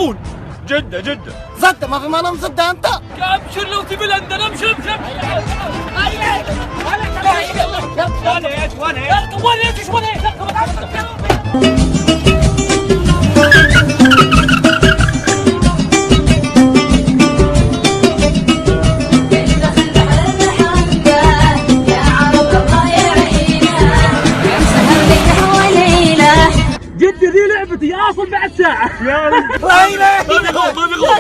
يلعبون. جدة زدة ما في مانع مزدة أنت. ابشر لو تبي لندن ابشر. جدي ذي لعبتي يا اصل بعد ساعة. لا إله إلا الله.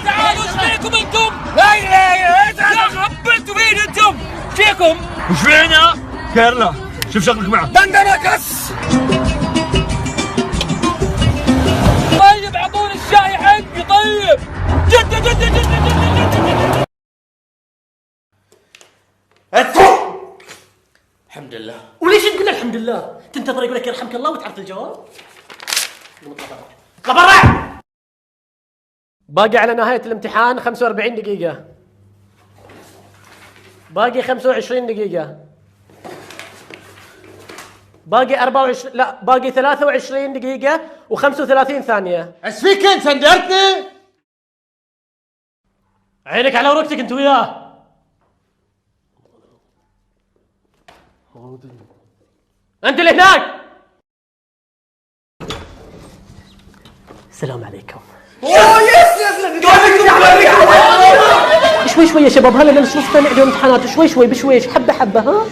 تعالوا ايش فيكم انتم؟ لا إله إلا الله. يا غبنتوا مين انتم؟ فيكم؟ وش فينا؟ كيرلا شوف شغلك معه. دندنة كس. طيب اعطوني الشاي حقي طيب. جدة. الحمد لله. وليش تقول الحمد لله؟ تنتظر يقول لك يرحمك الله وتعرف الجواب؟ اطلع برا. باقي على نهاية الامتحان 45 دقيقة. باقي 25 دقيقة. باقي 24 لا باقي 23 دقيقة و35 ثانية. ايش فيك انت سندرتني؟ عينك على ورقتك انت وياه. انت اللي هناك. السلام عليكم. شوي يا شباب هلا نص ثاني اليوم امتحانات. شوي بشويش حبه ها.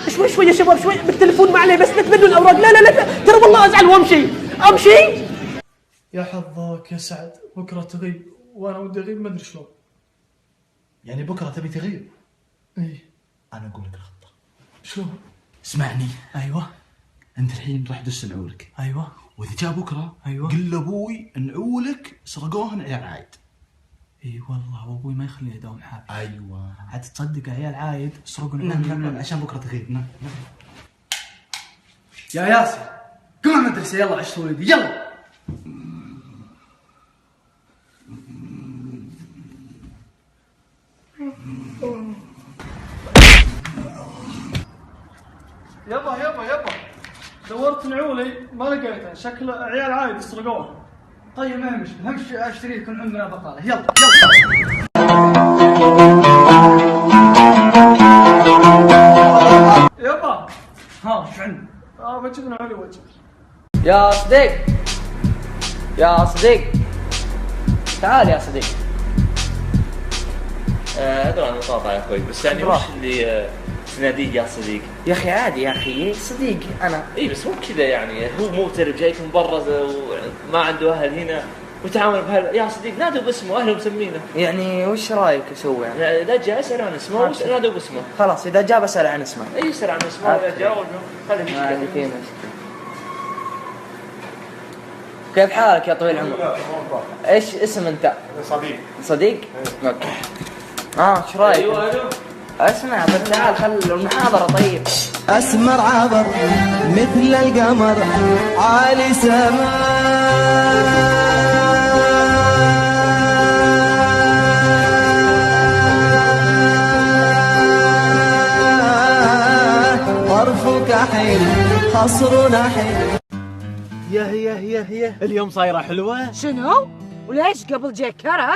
شوي يا شباب شوي بالتليفون ما عليه بس لا تبدلوا الاوراق. لا ترى والله ازعل وامشي. يا حظك يا سعد، بكره تغيب وانا ودي اغيب ما ادري شلون. يعني بكره تبي تغيب؟ اي انا اقول لك الخطه. شلون؟ اسمعني. ايوه. انت الحين راح دس نعولك. ايوه. واذا جاء بكره ايوه قل لابوي نعولك سرقوهن عيال عايد. اي والله وابوي ما يخليه يداوم حالي. ايوه عاد تصدق عيال عايد سرقون. نعم عشان بكره تغيب. نعم. يا ياسر قم على المدرسه يلا عشت ولدي يلا. يبا دورت نعولي ما لقيتها. شكل عيال عايد سرقوها. طيب ما مشكلة همشي اشتري لكم عندنا بقالة. يلا يبا. ها ايش عندك؟ بجيب نعولي وجه. يا صديق تعال يا صديق. ادري انا طاطا يا اخوي بس يعني وش اللي تناديه يا صديق؟ يا اخي عادي يا اخي صديق انا. اي بس مو كذا يعني هو مغترب جايك مبرز وما عنده اهل هنا وتعامل بهذا يا صديق نادوا باسمه اهله مسمينه. يعني وش رايك اسوي يعني؟ اذا جاء اسال عن اسمه وش نادوا باسمه. خلاص اذا جاء بسال عن اسمه. اي اسال عن اسمه اذا جاء خلي مشكله. كيف حالك يا طويل العمر؟ ايش اسم انت؟ صديق؟ اوكي. ايش رايك؟ ايوه اسمع تعال خل المحاضرة. طيب أسمر عبر مثل القمر عالي سماء طرفك حيل خصر نحيل. يا اليوم صايرة حلوة. شنو؟ وليش قبل جيكرة؟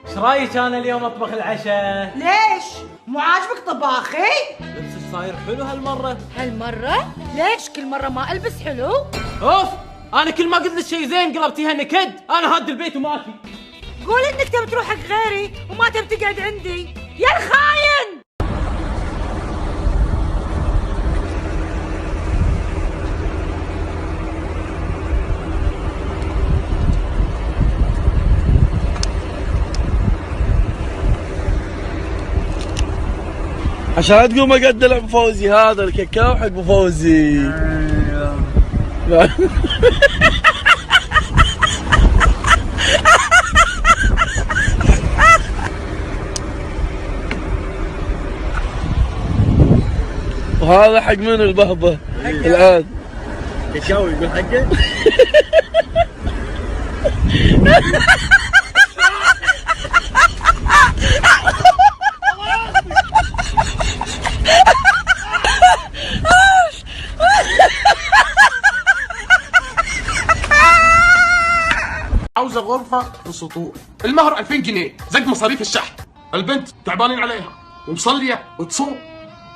ايش رايك انا اليوم اطبخ العشاء؟ ليش؟ مو عاجبك طباخي؟ لبسك صاير حلو هالمرة. ليش كل مرة ما البس حلو؟ اوف انا كل ما قلت لك شيء زين قلبتيها نكد. انا هاد البيت وماشي. قول انك تبي تروح حق غيري وما تبي تقعد عندي يا الخاين. عشان لا تقوم اقدر ابو فوزي هذا الكاكاو حق ابو فوزي. وهذا حق من البهضة الآن كاكاو يقول حقه. نصرفها في سطور. المهر 2000 جنيه زائد مصاريف الشحن. البنت تعبانين عليها ومصليه وتصوم.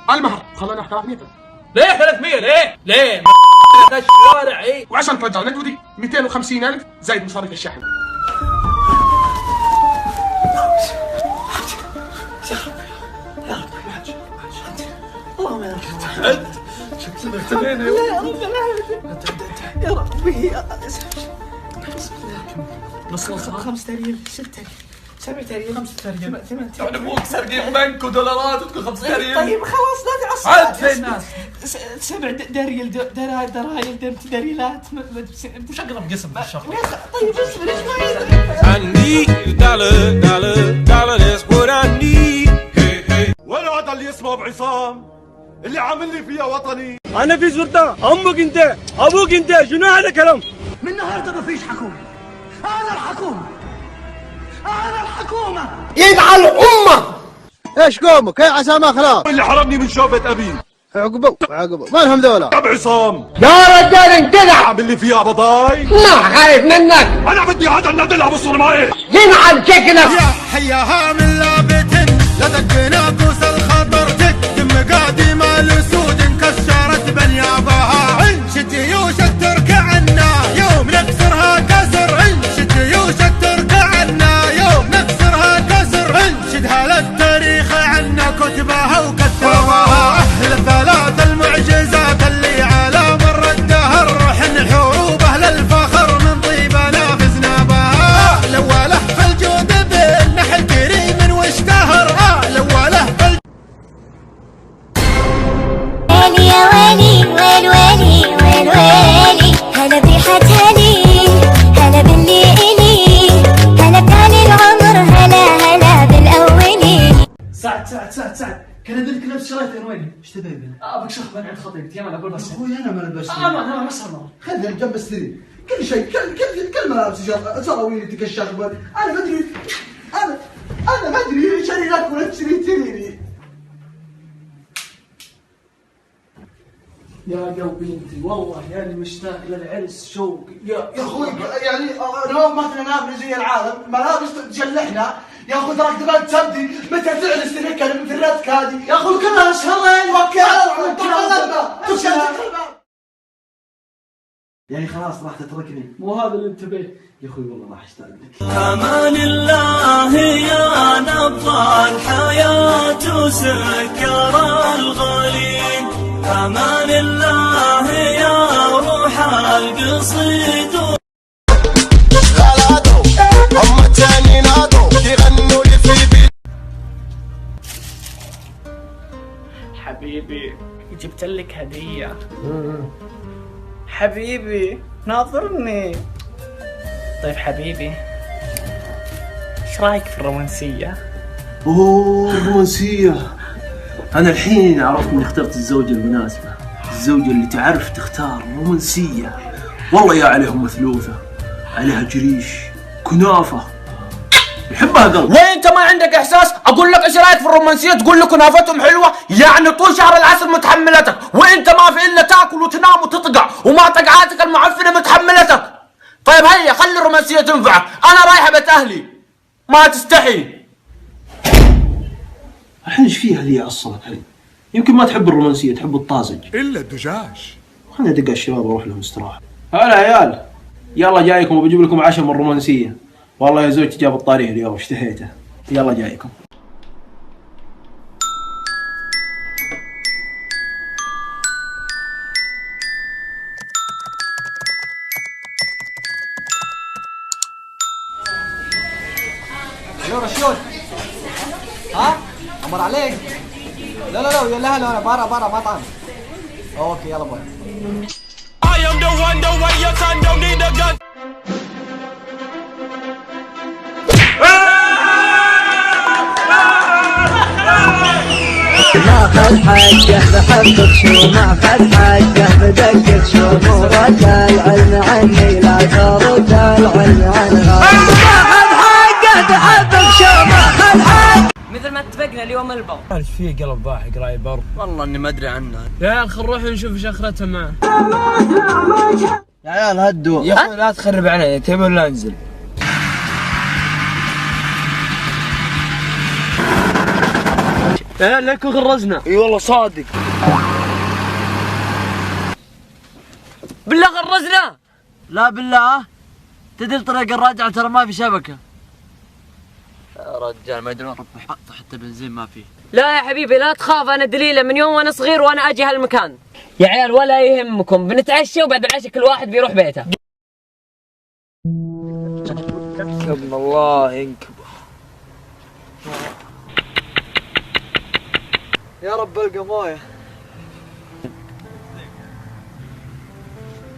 المهر خلينا 300. ليه 300 ليه؟ ليه؟ الشوارع ايه؟ وعشان ترجع ندودي 250,000 زائد مصاريف الشحن. اللهم يا ربي نص 5 ريال 6 7 ريال 5 ريال 8 يعني ابوك سارقين بنك ودولارات وتقول 5 ريال. طيب خلاص لا تعصب. عاد في الناس 7 درايل درايلات وش اقرب قسم بالشهر؟ طيب اصبر شوي. I need dollar, that's what I need. ولا هذا اللي اسمه بعصام اللي عامل لي فيها وطني. انا في سلطان، امك انت، ابوك انت، شنو هذا الكلام؟ من النهارده ما فيش حكومه. انا الحكومه. انا الحكومه. يجعل امك. ايش قومك؟ ايه عسى ما خلاص. اللي حرمني من شوفة ابي. عقبوا ما لهم ذولا. ابو عصام. يا رجال انقلع. عامل لي فيها بضاي. ما خايف منك. انا بدي هذا النادل ابو الصرمايه. ينعل شكلك. يا حياها من لابتن لا دقنا كوس الخطر تقدم قادمه الاسود انكسرت بنيابها. انشد جيوشك تركع عنا يوم نكسرها كسر. انشد جيوشك تركع عنا يوم نكسرها كسر. انشدها للتاريخ عنا كتبها وكتبها. اهل الثلاث المعجزات اللي على مر الدهر. حن حروب اهل الفخر من طيبنا فزنا بها. الاوله في الجود بالنحل كريم واشتهر. الاوله في ويلي يا ويلي ويل ويلي ويل ويلي. هلا بريحة هلي هلا باللي إلي هلا بتالي العمر هلا هلا بالأولي. سعد كان ادرك نفس شرايطي وين؟ ايش تبي منه؟ ابيك شخبان عند خطيبتي انا اقول بس. اخوي انا ما لبست. انا ما صار. خلينا جنب السرير. كل شيء كل ملابس سراويلي تكشخبل. انا ما ادري انا ما ادري شري لك ولا تشري. يا قلبي انت والله يعني مشتاق للعرس شوق يا اخوي يعني نوم ما تنام زي العالم ملابس تجلحنا يا اخوي تراك تبغى تبدي متى تعرس تنكر مثل الرتك هذه يا اخوي كلها شهرين يعني خلاص راح تتركني. مو هذا اللي انت بيه يا اخوي والله راح اشتاق لك. امان الله يا نبض الحياة سكر الغالي. امان الله يا روح القصيد. غلادو هم التاني نادو يغنوا لي في حبيبي جبت لك هدية. حبيبي ناظرني. طيب حبيبي ايش رايك في الرومانسية؟ اوه الرومانسية. انا الحين عرفت اني اخترت الزوجة المناسبة. الزوجة اللي تعرف تختار رومانسية. والله يا عليهم مثلوثة، عليها جريش كنافة يحبها قلب. وانت ما عندك احساس؟ اقول لك ايش رايك في الرومانسيه تقول لي كنافتهم حلوه؟ يعني طول شهر العسل متحملتك وانت ما في الا تاكل وتنام وتطقع وما طقعاتك المعفنه متحملتك. طيب هيا خلي الرومانسيه تنفعك. انا رايحه بيت اهلي ما تستحي. الحين ايش فيها اللي يعصبك هذه؟ يمكن ما تحب الرومانسيه تحب الطازج. الا الدجاج. خليني ادق الشباب واروح لهم استراحه. هلا عيال يلا جايكم وبجيب لكم عشاء من الرومانسيه. والله يا زوجتي جاب الطاريه اليوم اشتهيته. يلا جايكم. يا رشيد ها امر عليك. لا يلا هلا برا مطعم. اوكي يلا باي. I am the one the way your son don't need a gun. ماخذ حقه بحبك شو ماخذ حقه بدقك شو مو رد العلم عني لا ترد العلم عن غيري. ماخذ حقه بحبك شو ماخذ حقه مثل ما اتفقنا اليوم البر. ايش فيه قلب ضاحك راي بر؟ والله اني ما ادري عنه. يا عيال خل نروح نشوف ايش اخرتها معه. يا عيال هدوا. يا اخوي لا تخرب علي تبي ولا انزل؟ لا لك غرزنا. اي والله صادق. بالله غرزنا. لا بالله تدري طريق الراجعة ترى ما في شبكة. يا رجال ما يدرون حتى بنزين ما فيه. لا يا حبيبي لا تخاف، انا دليله من يوم وانا صغير وانا اجي هالمكان. يا عيال ولا يهمكم، بنتعشى وبعد العشاء كل واحد بيروح بيته. يا ابن الله ينكبه. يا رب القى مويه.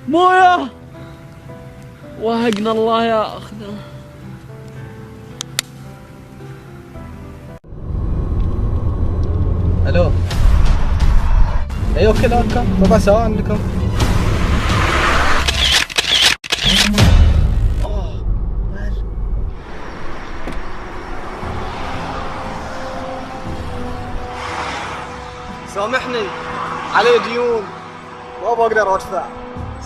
مويه وهقنا الله ياخذنا. الو ايوه كذا اركب ربع ساعة عندكم. سامحني علي ديون ما بقدر ادفع،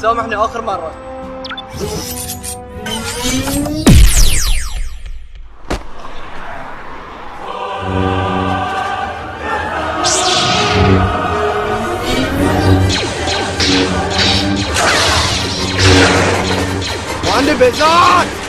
سامحني اخر مرة. وعندي بيزات.